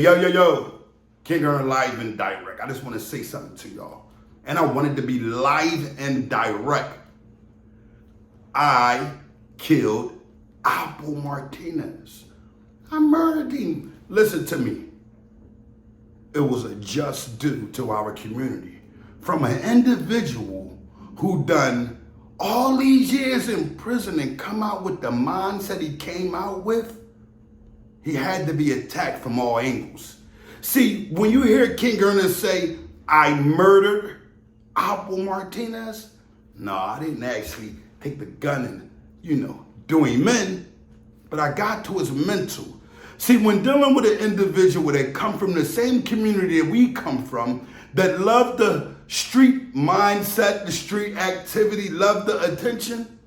Yo, King Earn live and direct. I just want to say something to y'all. And I wanted to be live and direct. I killed Alpo Martinez. I murdered him. Listen to me. It was a just due to our community from an individual who done all these years in prison and come out with the mindset he came out with. He had to be attacked from all angles. See, when you hear King Ernest say, I murdered Alpo Martinez, no, I didn't actually take the gun and, do him in, but I got to his mental. See, when dealing with an individual that come from the same community that we come from, that love the street mindset, the street activity, love the attention,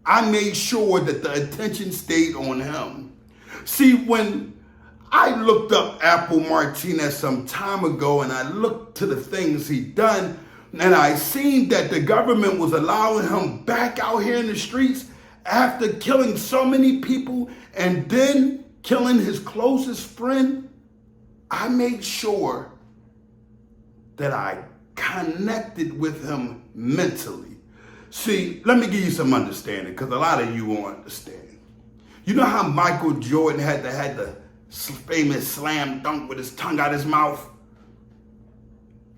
I made sure that the attention stayed on him. See, when I looked up Alpo Martinez some time ago and I looked to the things he done, and I seen that the government was allowing him back out here in the streets after killing so many people and then killing his closest friend, I made sure that I connected with him mentally. See, let me give you some understanding, because a lot of you won't understand. You know how Michael Jordan had the famous slam dunk with his tongue out his mouth?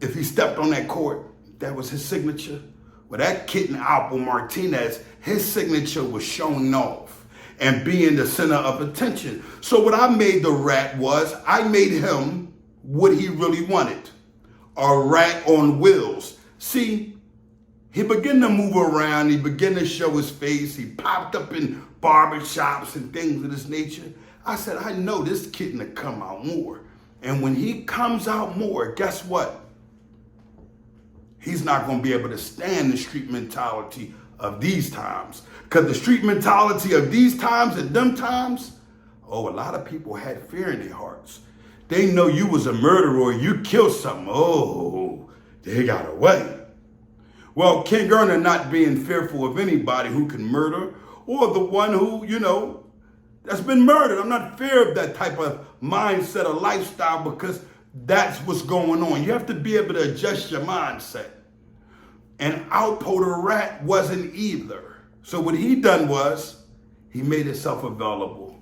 If he stepped on that court, that was his signature. Well, that kid in Alpo Martinez, his signature was showing off and being the center of attention. So what I made the rat was, I made him what he really wanted. A rat on wheels. See, he began to move around. He began to show his face. He popped up in barbershops and things of this nature. I said, I know this kid to come out more. And when he comes out more, guess what? He's not going to be able to stand the street mentality of these times. Because the street mentality of these times and them times, a lot of people had fear in their hearts. They know you was a murderer or you killed something. Oh, they got away. Well, King Earner not being fearful of anybody who can murder or the one who, that's been murdered. I'm not fear of that type of mindset or lifestyle, because that's what's going on. You have to be able to adjust your mindset. And Alpo the rat wasn't either. So what he done was, he made himself available.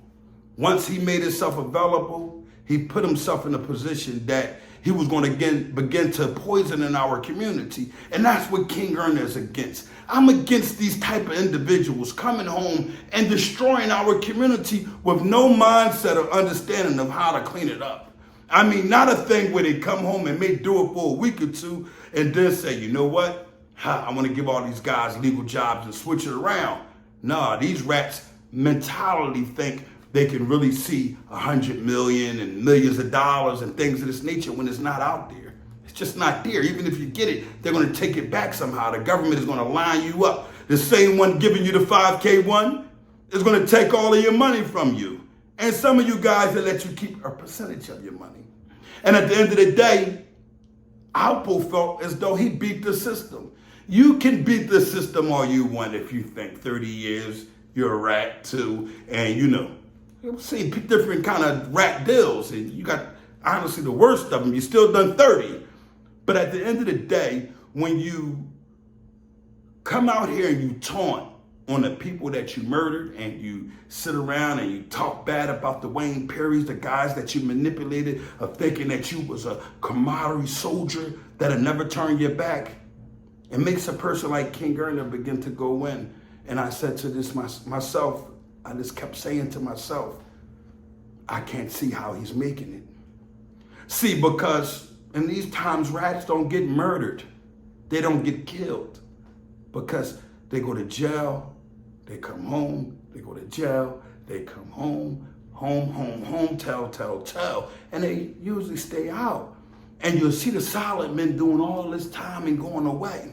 Once he made himself available, he put himself in a position that he was going to begin to poison in our community. And that's what King Earner is against. I'm against these type of individuals coming home and destroying our community with no mindset or understanding of how to clean it up. I mean, not a thing where they come home and may do it for a week or two and then say, you know what? I want to give all these guys legal jobs and switch it around. Nah, these rats mentality think they can really see 100 million and millions of dollars and things of this nature when it's not out there. It's just not there. Even if you get it, they're going to take it back somehow. The government is going to line you up. The same one giving you the 5K one is going to take all of your money from you. And some of you guys will let you keep a percentage of your money. And at the end of the day, Alpo felt as though he beat the system. You can beat the system all you want if you think 30 years, you're a rat too, and you'll see different kind of rat deals, and you got, honestly, the worst of them. You still done 30. But at the end of the day, when you come out here and you taunt on the people that you murdered, and you sit around and you talk bad about the Wayne Perrys, the guys that you manipulated, of thinking that you was a camaraderie soldier that'll never turn your back, it makes a person like King Earner begin to go in. And I said to this myself, I just kept saying to myself, I can't see how he's making it. See, because in these times, rats don't get murdered. They don't get killed, because they go to jail, they come home, they go to jail, they come home, home, tell, and they usually stay out. And you'll see the solid men doing all this time and going away.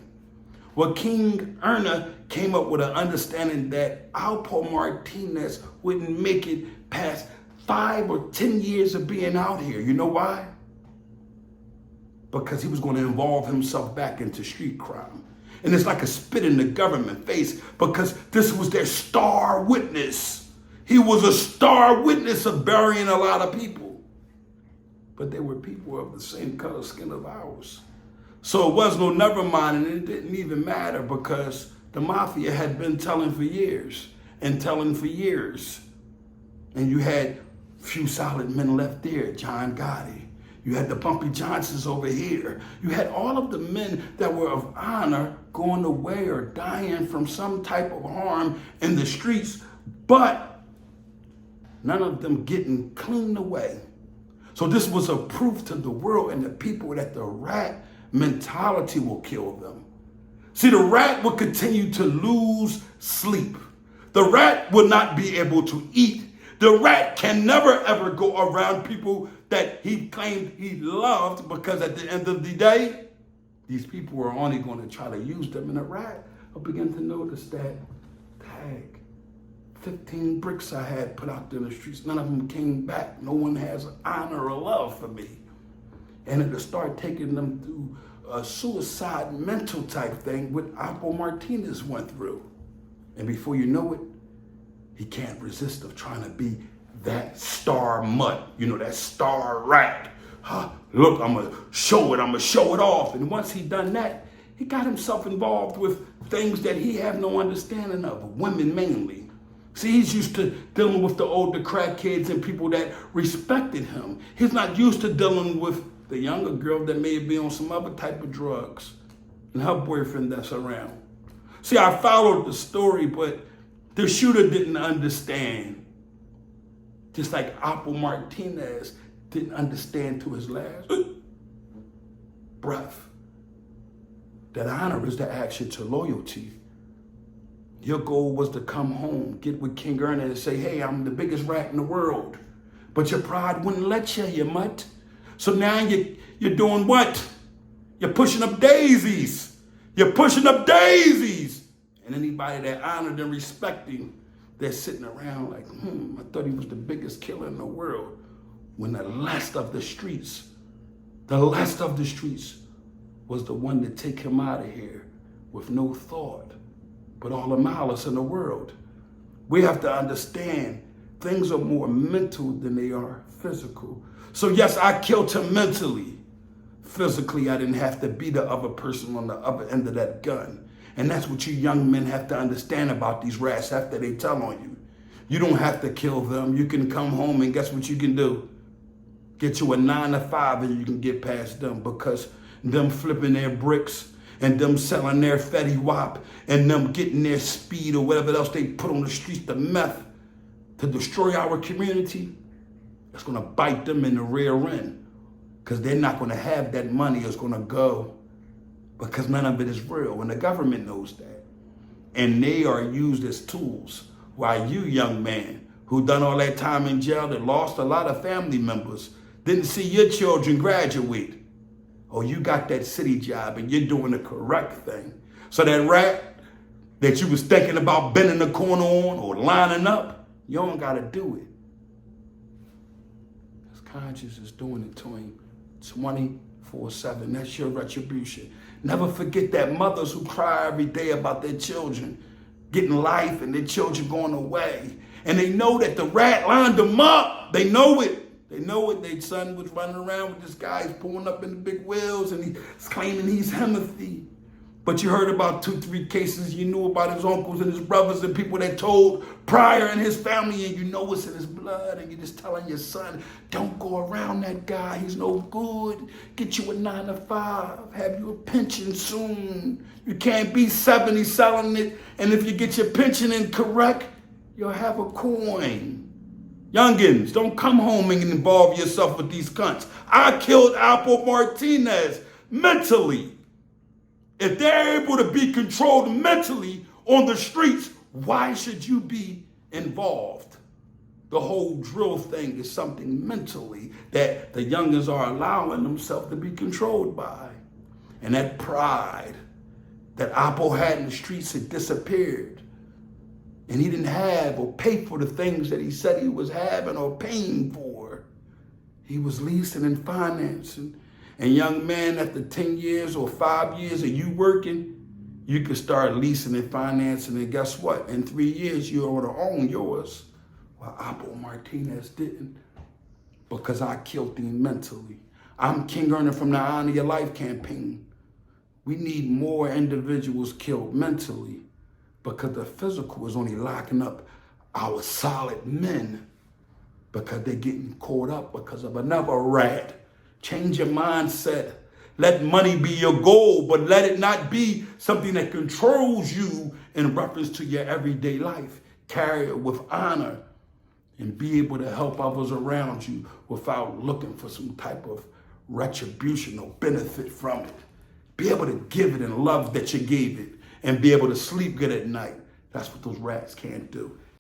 Well, King Earner came up with an understanding that Alpo Martinez wouldn't make it past 5 or 10 years of being out here. You know why? Because he was going to involve himself back into street crime. And it's like a spit in the government face, because this was their star witness. He was a star witness of burying a lot of people. but they were people of the same color skin of ours. So it was no never mind, and it didn't even matter because the mafia had been telling for years and telling for years. And you had few solid men left there, John Gotti. You had the Bumpy Johnsons over here. You had all of the men that were of honor going away or dying from some type of harm in the streets, but none of them getting cleaned away. So this was a proof to the world and the people that the rat mentality will kill them. See, the rat will continue to lose sleep. The rat will not be able to eat. The rat can never ever go around people that he claimed he loved, because at the end of the day, these people are only going to try to use them. And the rat will begin to notice that, tag, 15 bricks I had put out there in the streets, none of them came back. No one has honor or love for me. And it'll start taking them through a suicide mental type thing, what Alpo Martinez went through. And before you know it, he can't resist of trying to be that star mutt, that star rat. Look, I'm gonna show it off. And once he done that, he got himself involved with things that he had no understanding of, women mainly. See, he's used to dealing with the older crackheads and people that respected him. He's not used to dealing with the younger girl that may be on some other type of drugs and her boyfriend that's around. See, I followed the story, but the shooter didn't understand. Just like Alpo Martinez didn't understand to his last breath that honor is the action to loyalty. Your goal was to come home, get with King Ernest and say, hey, I'm the biggest rat in the world. But your pride wouldn't let you mutt. So now you're doing what? You're pushing up daisies. You're pushing up daisies. And anybody that honored and respected, they're sitting around like, I thought he was the biggest killer in the world. When the last of the streets was the one to take him out of here with no thought, but all the malice in the world. We have to understand things are more mental than they are physical. So yes, I killed him mentally. Physically, I didn't have to be the other person on the other end of that gun. And that's what you young men have to understand about these rats after they tell on you. You don't have to kill them. You can come home and guess what you can do? Get you a 9 to 5 and you can get past them, because them flipping their bricks and them selling their Fetty Wap and them getting their speed or whatever else they put on the streets, the meth, to destroy our community, it's going to bite them in the rear end, because they're not going to have that money. It's going to go, because none of it is real, and the government knows that. And they are used as tools, while you, young man, who done all that time in jail, that lost a lot of family members, didn't see your children graduate. Or you got that city job and you're doing the correct thing. So that rat that you was thinking about bending the corner on or lining up, you don't got to do it. His conscience is doing it to him 24/7. That's your retribution. Never forget that mothers who cry every day about their children getting life and their children going away. And they know that the rat lined them up. They know it. They know it. Their son was running around with this guy. He's pulling up in the big wheels and he's claiming he's Himothy. But you heard about 2-3 cases. You knew about his uncles and his brothers and people that told prior in his family, and you know it's in his blood, and you're just telling your son, don't go around that guy. He's no good. Get you a 9 to 5. Have you a pension soon. You can't be 70 selling it, and if you get your pension incorrect, you'll have a coin. Youngins, don't come home and involve yourself with these cunts. I killed Alpo Martinez mentally. If they're able to be controlled mentally on the streets, why should you be involved? The whole drill thing is something mentally that the youngins are allowing themselves to be controlled by. And that pride that Alpo had in the streets had disappeared. And he didn't have or pay for the things that he said he was having or paying for. He was leasing and financing. And young man, after 10 years or 5 years of you working, you could start leasing and financing. And guess what? In 3 years, you ought to own yours. Well, Alpo Martinez didn't. because I killed him mentally. I'm King Earner from the Honor Your Life campaign. We need more individuals killed mentally because the physical is only locking up our solid men because they're getting caught up because of another rat. Change your mindset. Let money be your goal, but let it not be something that controls you in reference to your everyday life. Carry it with honor and be able to help others around you without looking for some type of retribution or benefit from it. Be able to give it and love that you gave it and be able to sleep good at night. That's what those rats can't do.